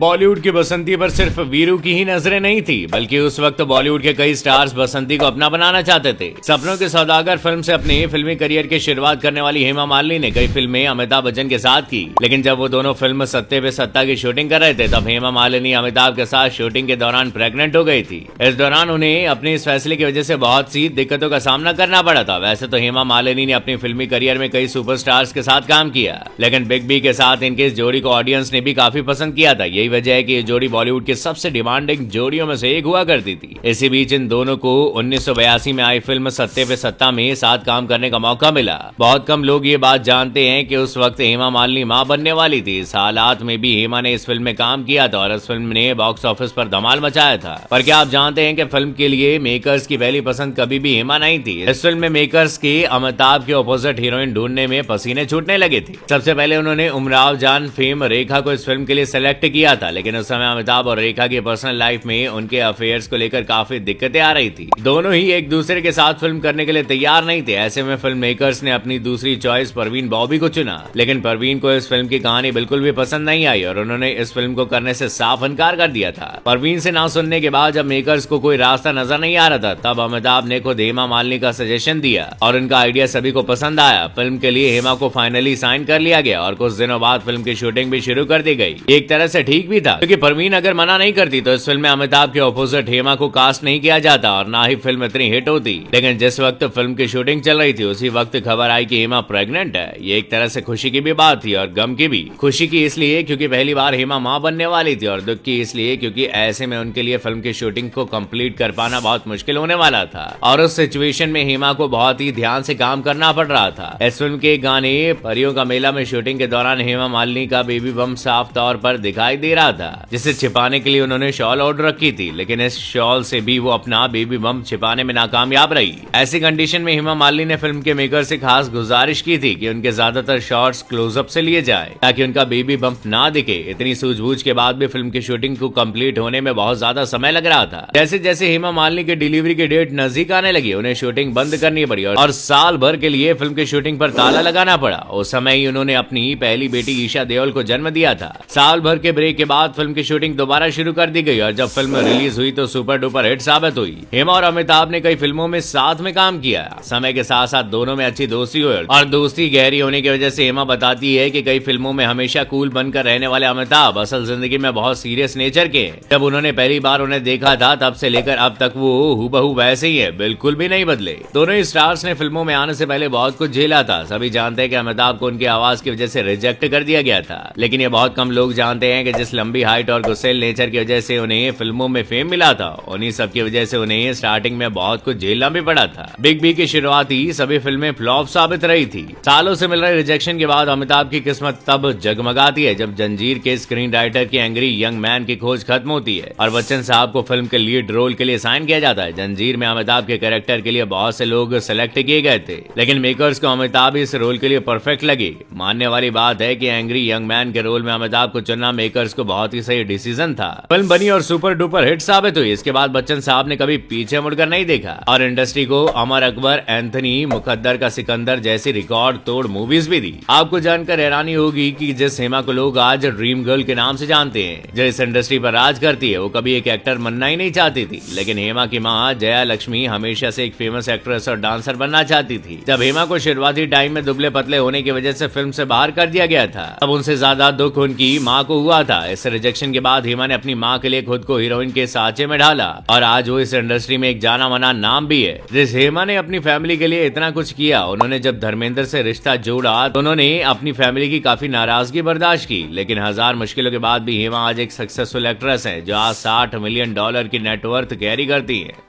बॉलीवुड की बसंती पर सिर्फ वीरू की ही नजरें नहीं थी, बल्कि उस वक्त बॉलीवुड के कई स्टार्स बसंती को अपना बनाना चाहते थे। सपनों के सौदागर फिल्म से अपने फिल्मी करियर की शुरुआत करने वाली हेमा मालिनी ने कई फिल्में अमिताभ बच्चन के साथ की, लेकिन जब वो दोनों फिल्म सत्ते पे सत्ता की शूटिंग कर रहे थे, तब हेमा मालिनी अमिताभ के साथ शूटिंग के दौरान प्रेग्नेंट हो गई थी। इस दौरान उन्हें अपने इस फैसले की वजह से बहुत सी दिक्कतों का सामना करना पड़ा था। वैसे तो हेमा मालिनी ने अपनी फिल्मी करियर में कई सुपरस्टार्स के साथ काम किया, लेकिन बिग बी के साथ इनके इस जोड़ी को ऑडियंस ने भी काफी पसंद किया था। यही वजह है कि ये जोड़ी बॉलीवुड की सबसे डिमांडिंग जोड़ियों में से एक हुआ करती थी। इसी बीच इन दोनों को 1982 में आई फिल्म सत्ते पे सत्ता में साथ काम करने का मौका मिला। बहुत कम लोग ये बात जानते हैं कि उस वक्त हेमा मालिनी मां बनने वाली थी। इस हालात में भी हेमा ने इस फिल्म में काम किया था और इस फिल्म ने बॉक्स ऑफिस पर धमाल मचाया था। पर क्या आप जानते हैं कि फिल्म के लिए मेकर्स की पहली पसंद कभी भी हेमा नहीं थी। इस फिल्म में मेकर्स के अमिताभ के ऑपोजिट हीरोइन ढूंढने में पसीने छूटने लगे थे। सबसे पहले उन्होंने उमराव जान फेम रेखा को इस फिल्म के लिए सेलेक्ट किया था, लेकिन उस समय अमिताभ और रेखा की पर्सनल लाइफ में उनके अफेयर्स को लेकर काफी दिक्कतें आ रही थी। दोनों ही एक दूसरे के साथ फिल्म करने के लिए तैयार नहीं थे। ऐसे में फिल्म मेकर्स ने अपनी दूसरी चॉइस परवीन बॉबी को चुना, लेकिन परवीन को इस फिल्म की कहानी बिल्कुल भी पसंद नहीं आई और उन्होंने इस फिल्म को करने से साफ इनकार कर दिया था। परवीन से ना सुनने के बाद जब मेकर्स को कोई रास्ता नजर नहीं आ रहा था, तब अमिताभ ने खुद हेमा मालिनी का सजेशन दिया और उनका आइडिया सभी को पसंद आया। फिल्म के लिए हेमा को फाइनली साइन कर लिया गया और कुछ दिनों बाद फिल्म की शूटिंग भी शुरू कर दी गई। एक तरह से ठीक भी था, क्योंकि परवीन अगर मना नहीं करती तो इस फिल्म में अमिताभ के ऑपोजिट हेमा को कास्ट नहीं किया जाता और ना ही फिल्म इतनी हिट होती। लेकिन जिस वक्त फिल्म की शूटिंग चल रही थी, उसी वक्त खबर आई कि हेमा प्रेग्नेंट है। ये एक तरह से खुशी की भी बात थी और गम की भी। खुशी की इसलिए क्योंकि पहली बार हेमा मां बनने वाली थी, और दुख की इसलिए क्योंकि ऐसे में उनके लिए फिल्म की शूटिंग को कंप्लीट कर पाना बहुत मुश्किल होने वाला था और उस सिचुएशन में हेमा को बहुत ही ध्यान से काम करना पड़ रहा था। इस फिल्म के गाने परियों का मेला में शूटिंग के दौरान हेमा मालिनी का बेबी बम साफ तौर पर दिखाई दे रहा था, जिसे छिपाने के लिए उन्होंने शॉल ऑर्डर रखी थी, लेकिन इस शॉल से भी वो अपना बेबी बम छिपाने में नाकामयाब रही। ऐसी कंडीशन में हेमा मालिनी ने फिल्म के मेकर से खास गुजारिश की थी कि उनके ज्यादातर शॉट्स क्लोजअप से लिए जाए ताकि उनका बेबी बम्प ना दिखे। इतनी सूझबूझ के बाद भी फिल्म की शूटिंग को कंप्लीट होने में बहुत ज्यादा समय लग रहा था। जैसे जैसे हेमा मालिनी की डिलीवरी की डेट नजदीक आने लगी, उन्हें शूटिंग बंद करनी पड़ी और साल भर के लिए फिल्म की शूटिंग पर ताला लगाना पड़ा। उस समय ही उन्होंने अपनी पहली बेटी ईशा देओल को जन्म दिया था। साल भर के ब्रेक के बाद फिल्म की शूटिंग दोबारा शुरू कर दी गई और जब फिल्म रिलीज हुई तो सुपर डुपर हिट साबित हुई। हेमा और अमिताभ ने कई फिल्मों में साथ में काम किया। समय के साथ साथ दोनों में अच्छी दोस्ती हुई और दोस्ती गहरी होने की वजह से हेमा बताती है कि कई फिल्मों में हमेशा कूल बनकर रहने वाले अमिताभ असल जिंदगी में बहुत सीरियस नेचर के हैं। जब उन्होंने पहली बार उन्हें देखा था, तब से लेकर अब तक वो हूबहू वैसे ही है, बिल्कुल भी नहीं बदले। दोनों ही स्टार्स ने फिल्मों में आने से पहले बहुत कुछ झेला था। सभी जानते हैं कि अमिताभ को उनकी आवाज की वजह से रिजेक्ट कर दिया गया था, लेकिन ये बहुत कम लोग जानते हैं कि जिस लंबी हाइट और गुस्सेल नेचर की वजह से उन्हें फिल्मों में फेम मिला था, उन्हीं सब की वजह से उन्हें स्टार्टिंग में बहुत कुछ झेलना भी पड़ा था। बिग बी की शुरुआती सभी फिल्में फ्लॉप साबित रही थी। सालों से मिल रहे रिजेक्शन के बाद अमिताभ की किस्मत तब जगमगाती है जब जंजीर के स्क्रीन राइटर की एंग्री यंग मैन की खोज खत्म होती है और बच्चन साहब को फिल्म के लीड रोल के लिए साइन किया जाता है। जंजीर में अमिताभ के कैरेक्टर के लिए बहुत से लोग सेलेक्ट किए गए थे, लेकिन मेकर्स को अमिताभ इस रोल के लिए परफेक्ट लगे। मानने वाली बात है कि एंग्री यंग मैन के रोल में अमिताभ को चुनना मेकर्स को बहुत ही सही डिसीजन था। फिल्म बनी और सुपर डुपर हिट साबित हुई। इसके बाद बच्चन साहब ने कभी पीछे मुड़कर नहीं देखा और इंडस्ट्री को अमर अकबर, एंथनी, मुकद्दर का सिकंदर जैसी रिकॉर्ड तोड़ मूवीज भी दी। आपको जानकर हैरानी होगी कि जिस हेमा को लोग आज ड्रीम गर्ल के नाम से जानते हैं, जो इस इंडस्ट्री पर राज करती है, वो कभी एक एक्टर बनना ही नहीं चाहती थी, लेकिन हेमा की माँ जया लक्ष्मी हमेशा से एक फेमस एक्ट्रेस और डांसर बनना चाहती थी। जब हेमा को शुरुआती टाइम में दुबले पतले होने की वजह से फिल्म से बाहर कर दिया गया था, तब उनसे ज्यादा दुख उनकी माँ को हुआ था। इस रिजेक्शन के बाद हेमा ने अपनी माँ के लिए खुद को हीरोइन के सांचे में ढाला और आज वो इस इंडस्ट्री में एक जाना माना नाम भी है। जिस हेमा ने अपनी फैमिली के लिए इतना कुछ किया, उन्होंने जब धर्मेंद्र से रिश्ता जोड़ा तो उन्होंने अपनी फैमिली की काफी नाराजगी बर्दाश्त की, लेकिन हजार मुश्किलों के बाद भी हेमा आज एक सक्सेसफुल एक्ट्रेस है जो आज $60 मिलियन की नेटवर्थ कैरी करती है।